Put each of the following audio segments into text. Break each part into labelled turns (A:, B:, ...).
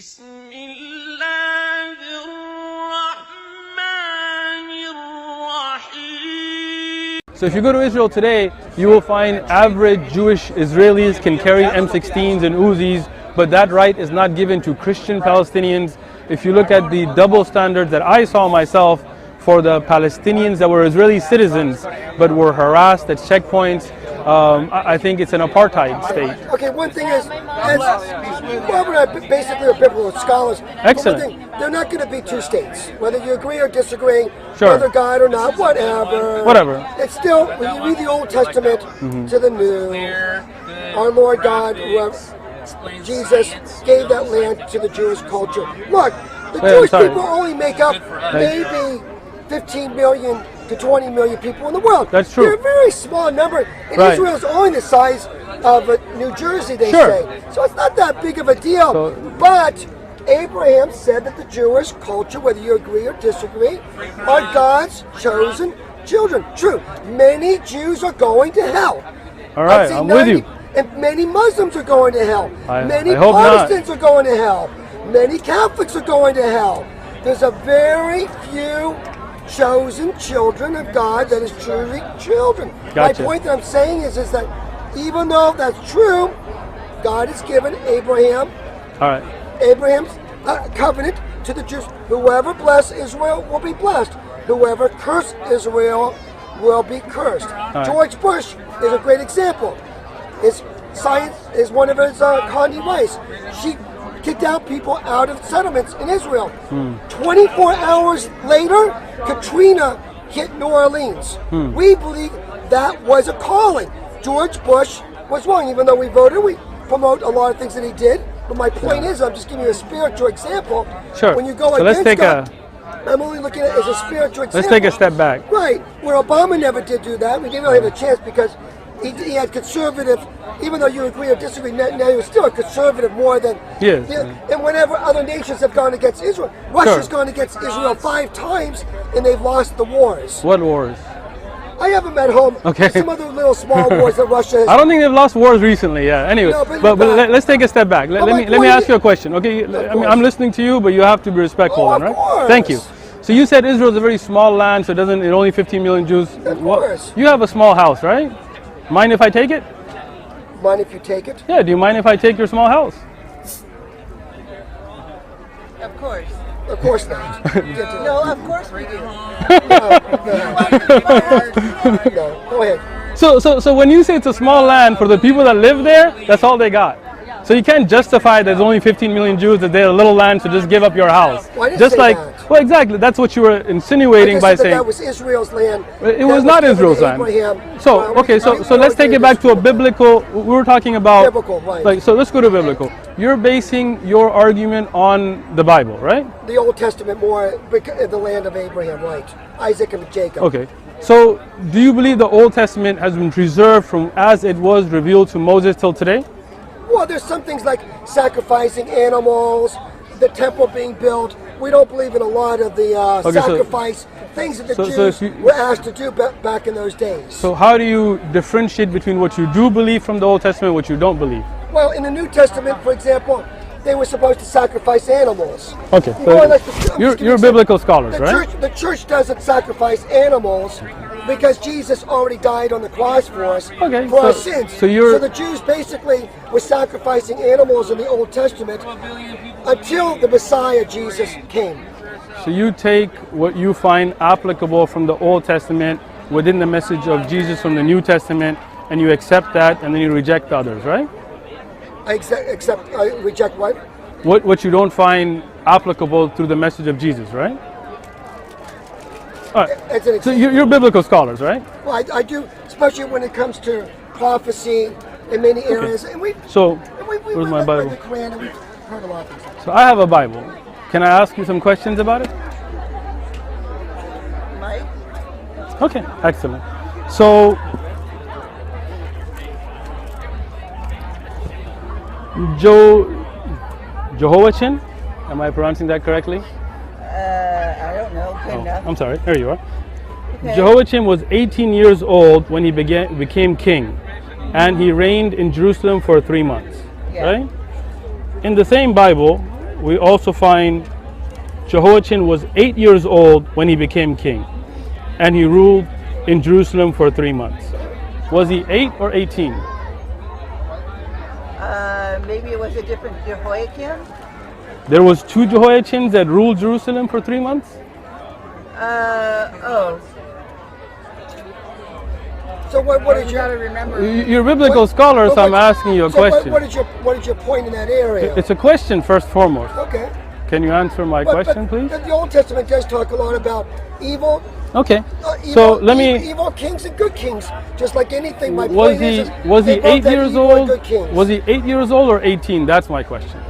A: So if you go to Israel today, you will find average Jewish Israelis can carry M16s and Uzis, but that right is not given to Christian Palestinians. If you look at the double standards that I saw myself for the Palestinians that were Israeli citizens but were harassed at checkpoints, I think it's an apartheid state.
B: Okay, one thing is, Robert and I basically are biblical scholars.
A: Excellent.
B: They're not going to be two states, whether you agree or disagree,
A: sure,
B: whether God or not, whatever.
A: Whatever.
B: It's still, when you read the Old Testament to the New, our Lord God, Jesus, gave that land to the Jewish culture. Look, the Jewish people only make up maybe 15 million to 20 million people in the world.
A: That's true.
B: They're a very small number. And Israel is only the size of New Jersey, they say. So it's not that big of a deal. But Abraham said that the Jewish culture, whether you agree or disagree, are God's chosen children. True. Many Jews are going to hell.
A: All right, I'm with you.
B: And many Muslims are going to hell. Many
A: hope
B: Protestants are going to hell. Many Catholics are going to hell. There's a very few chosen children of God that is truly children.
A: Gotcha.
B: My point that I'm saying is that even though that's true, God has given Abraham, Abraham's covenant to the Jews. Whoever bless Israel will be blessed. Whoever curse Israel will be cursed. George Bush is a great example. His science is one of his Condi Rice. She kicked out people out of settlements in Israel. 24 hours later, Katrina hit New Orleans. We believe that was a calling. George Bush was wrong, even though we voted. We promote a lot of things that he did. But my point is, I'm just giving you a spiritual example.
A: Sure.
B: When you go against God, I'm only looking at it as a spiritual example.
A: Let's take a step back.
B: Right. Where Obama never did do that. We didn't really have a chance because he had conservative, even though you agree or disagree, now he was still a conservative more than...
A: Yes.
B: And whenever other nations have gone against Israel, Russia's gone against Israel 5 times and they've lost the wars.
A: What wars?
B: I have them at home. Okay. Some other little small wars that Russia has.
A: I don't think they've lost wars recently, yeah. Anyway,
B: no,
A: but let's take a step back. Let me ask you a question, okay? I mean, I'm listening to you, but you have to be respectful, then, right?
B: Course.
A: Thank you. So you said Israel is a very small land, so it only 15 million Jews.
B: Of course.
A: You have a small house, right? Mind if I take it?
B: Mind if you take it?
A: Yeah, do you mind if I take your small house?
C: Of course.
B: Of course not.
C: No, of course we do.
B: No, go ahead.
A: So when you say it's a small land, for the people that live there, that's all they got. So you can't justify there's only 15 million Jews, that they're a little land, so just give up your house.
B: Well, I didn't
A: just
B: say
A: like,
B: that.
A: well, exactly, that's what you were insinuating by saying.
B: That was Israel's land.
A: It was not Israel's land. So, okay, so let's take it back to a biblical, we were talking about,
B: biblical, right.
A: Like, so let's go to biblical. You're basing your argument on the Bible, right?
B: The Old Testament more, the land of Abraham, right. Isaac and Jacob.
A: Okay, so do you believe the Old Testament has been preserved from as it was revealed to Moses till today?
B: Well, there's some things like sacrificing animals, the temple being built. We don't believe in a lot of the sacrifice, things that the Jews were asked to do back in those days.
A: So how do you differentiate between what you do believe from the Old Testament and what you don't believe?
B: Well, in the New Testament, for example, they were supposed to sacrifice animals.
A: Okay, so you're biblical scholars, right?
B: The church doesn't sacrifice animals because Jesus already died on the cross for us, for our sins. So the Jews basically were sacrificing animals in the Old Testament until the Messiah, Jesus, came.
A: So you take what you find applicable from the Old Testament within the message of Jesus from the New Testament, and you accept that, and then you reject the others, right? I
B: reject what?
A: What you don't find applicable through the message of Jesus, right? All right. So you're biblical scholars, right?
B: Well, I do, especially when it comes to prophecy in many areas. And
A: where's my Bible?
B: The Quran, and we've heard a lot of things.
A: So I have a Bible. Can I ask you some questions about it?
C: Mike?
A: Okay, excellent. So Jehoiachin, am I pronouncing that correctly?
C: I don't know. Good enough.
A: I'm sorry. There you are.
C: Okay.
A: Jehoiachin was 18 years old when he became king, and he reigned in Jerusalem for 3 months.
C: Yeah.
A: Right? In the same Bible, we also find Jehoiachin was 8 years old when he became king, and he ruled in Jerusalem for 3 months. Was he 8 or 18?
C: Maybe it was a different Jehoiakim.
A: There was 2 Jehoiachins that ruled Jerusalem for 3 months?
C: Oh.
B: So what did you
C: remember?
A: You're a biblical scholar, so I'm asking you a question.
B: What is your point in that area?
A: It's a question first and foremost.
B: Okay.
A: Can you answer my question, please?
B: The Old Testament does talk a lot about evil.
A: Okay.
B: Evil,
A: So let me.
B: evil kings and good kings, just like anything. My
A: Was
B: point
A: he
B: is
A: was he
B: they both
A: 8
B: had
A: years
B: evil and
A: old?
B: good kings.
A: Was he 8 years old or 18? That's my question.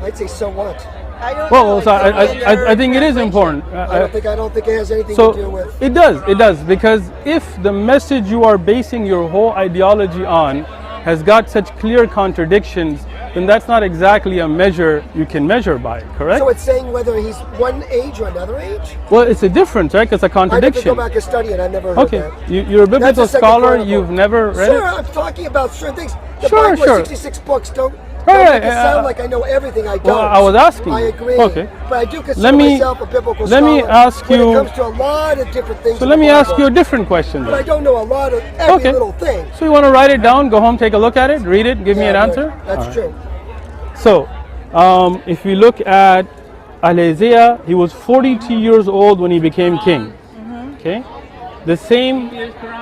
B: I'd say so what?
C: I don't
A: Well,
C: know.
A: so I think it is important.
B: I don't think it has anything
A: So
B: to do with.
A: it does, because if the message you are basing your whole ideology on has got such clear contradictions, then that's not exactly a measure you can measure by, correct?
B: So it's saying whether he's one age or another age?
A: Well, it's a difference, right? It's a
B: I'd have to
A: contradiction.
B: go back and study it. I never heard
A: Okay,
B: that.
A: you're a biblical
B: That's the Second
A: scholar.
B: Chronicle.
A: You've never read
B: Sure,
A: it.
B: I'm talking about certain things. The
A: Sure,
B: Bible
A: sure.
B: has 66 books. Don't
A: Right,
B: make it sound like I know everything. I don't.
A: Well, I was asking.
B: I agree.
A: Okay.
B: But I do consider
A: Let me-
B: myself a biblical
A: let me
B: scholar
A: ask
B: when
A: you-
B: it comes to a lot of different things.
A: So
B: in
A: let
B: the
A: me ask
B: Bible.
A: you a different question
B: But I
A: then.
B: don't know a lot of every
A: Okay.
B: little thing.
A: So you want to write it down, go home, take a look at it, read it, give me an
B: Yeah,
A: answer?
B: That's
A: All right.
B: true.
A: So, if we look at Isaiah, he was 42 years old when he became king. Okay? The same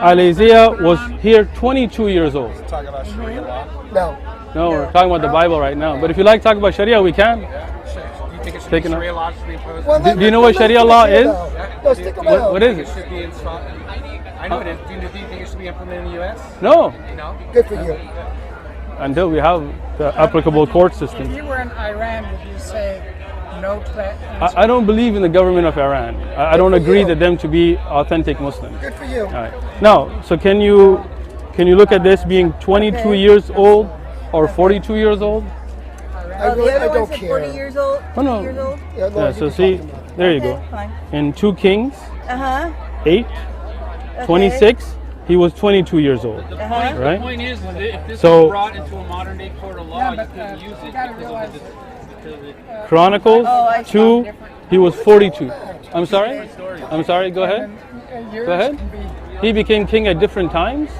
A: Isaiah was here 22 years old.
D: Talk about Sharia law.
B: No.
A: No, we're talking about the Bible right now. But if you like to talk about Sharia, we can.
D: You think it should
A: Taking
D: be
A: up-
D: Sharia law should be imposed?
B: Well,
A: Do you know what Sharia law is?
B: No, stick around.
A: What is
D: It
A: it?
D: should be installed. I know it is. Do you think it should be implemented in the U.S.?
A: No,
D: No.
B: Good for you.
A: until we have the applicable court system.
E: If you were in Iran, would you say no to that?
A: I don't believe in the government of Iran. I don't agree to them to be authentic Muslims.
B: Good for you.
A: All right. Now, so can you look at this being 22
C: Okay.
A: years old or 42 years old?
B: I
C: The
B: really, I
C: other
B: don't
C: one's at
B: care.
C: 40 years old?
A: Oh, no.
C: 50 years old?
B: Yeah, no,
A: Yeah,
B: you
A: so
B: can
A: see,
B: talk about it.
A: there you
C: Okay,
A: go.
C: fine.
A: In 2 Kings
C: Uh-huh.
A: 8, 26, he was 22 years old.
C: Uh-huh.
A: Right?
F: The point is, if this
A: So-
F: was brought into a modern day court of law,
E: Yeah,
F: you
E: but,
F: couldn't use
E: you
F: it
E: gotta
F: because
E: realize-
F: of the
A: Chronicles
C: Oh, I see.
A: 2, he was 42. I'm sorry? I'm sorry, go ahead.
E: Years
A: Go ahead.
E: can be,
A: He became king at different times?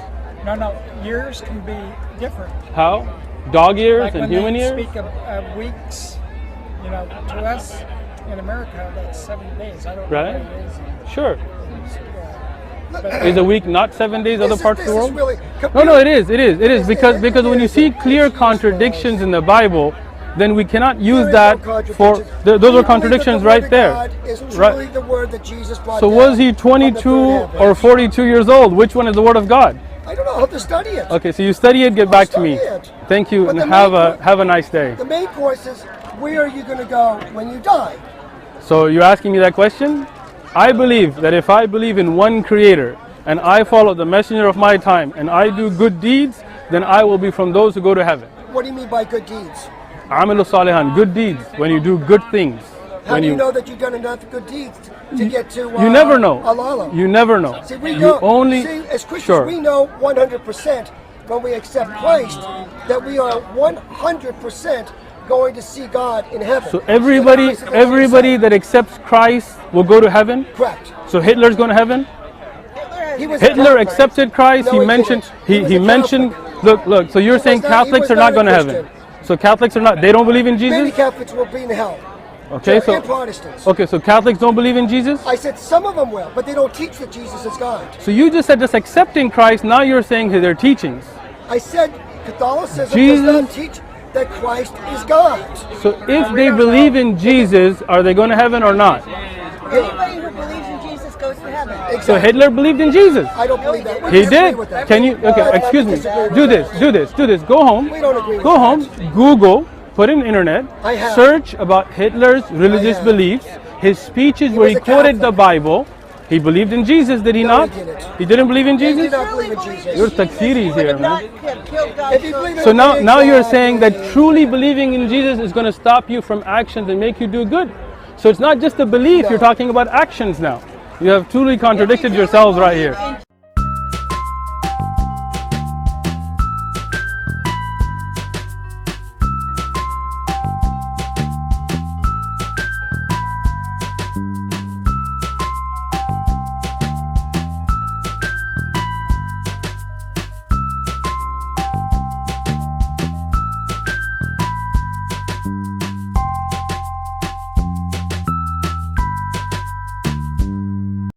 E: no, years can be different.
A: How? Dog years
E: Like
A: and
E: when
A: human
E: they
A: years?
E: speak of weeks, to us in America, that's 7 days. I don't
A: Right.
E: know what it is.
A: Sure. Is a week not 7 days other parts of the world?
B: Really,
A: No, it is because when you see clear contradictions in the Bible, then we cannot use that for those are contradictions right there.
B: Right. The word that Jesus brought
A: So
B: down
A: was he
B: from the
A: 22
B: third heaven.
A: or 42 years old? Which one is the word of God?
B: I don't know. I'll have to study it.
A: Okay, so you study it, get back to me.
B: study it.
A: Thank you,
B: But
A: and
B: the
A: have
B: main
A: a nice day.
B: The main course is, where are you going to go when you die?
A: So you're asking me that question? I believe that if I believe in one creator and I follow the messenger of my time and I do good deeds, then I will be from those who go to heaven.
B: What do you mean by good deeds?
A: Amalu salihan, good deeds, when you do good things.
B: How
A: When
B: do you know that you've done enough good deeds to get to
A: You never know.
B: Allah?
A: You never know.
B: See, we
A: You
B: know.
A: only
B: See, as Christians,
A: sure.
B: we know 100% when we accept Christ that we are 100% going to see God in heaven.
A: So everybody that accepts Christ will go to heaven.
B: Correct.
A: So Hitler's going to heaven.
B: He was a
A: Hitler
B: Catholic.
A: accepted Christ.
B: No,
A: He
B: he
A: mentioned
B: didn't. He
A: he
B: was a
A: mentioned.
B: Catholic.
A: Look. So you're saying
B: was not- he
A: Catholics
B: was
A: are
B: not
A: not
B: a
A: going to heaven.
B: Christian.
A: So Catholics are not. They don't believe in
B: Many
A: Jesus.
B: Catholics will be in hell.
A: Okay.
B: And Protestants.
A: Okay. So Catholics don't believe in Jesus.
B: I said some of them will, but they don't teach that Jesus is God.
A: So you just said just accepting Christ. Now you're saying their teachings.
B: I said Catholicism
A: Jesus-
B: does not teach that Christ is God.
A: So if they believe in Jesus, are they going to heaven or not?
C: Anybody who believes in Jesus goes to heaven.
A: So Hitler believed in Jesus.
B: I don't believe that. We
A: He
B: disagree
A: did.
B: with that.
A: Can you? Okay,
B: I
A: excuse me.
B: disagree with
A: Do
B: that.
A: this. Go home.
B: We don't agree with
A: Go
B: that.
A: home. Google. Put in internet.
B: I have.
A: Search about Hitler's religious
B: have.
A: beliefs. His speeches
B: He
A: where
B: was
A: he
B: a
A: quoted the
B: Catholic.
A: Bible. He believed in Jesus, did he
B: No,
A: not?
B: he didn't.
A: He didn't believe in
B: He
A: Jesus?
B: did not believe in Jesus.
A: You're takfiris here, man.
B: If you believe in
A: So now you're saying that
B: Exactly.
A: truly believing in Jesus is going to stop you from actions and make you do good. So it's not just a belief,
B: No.
A: you're talking about actions now. You have truly contradicted yourselves right here.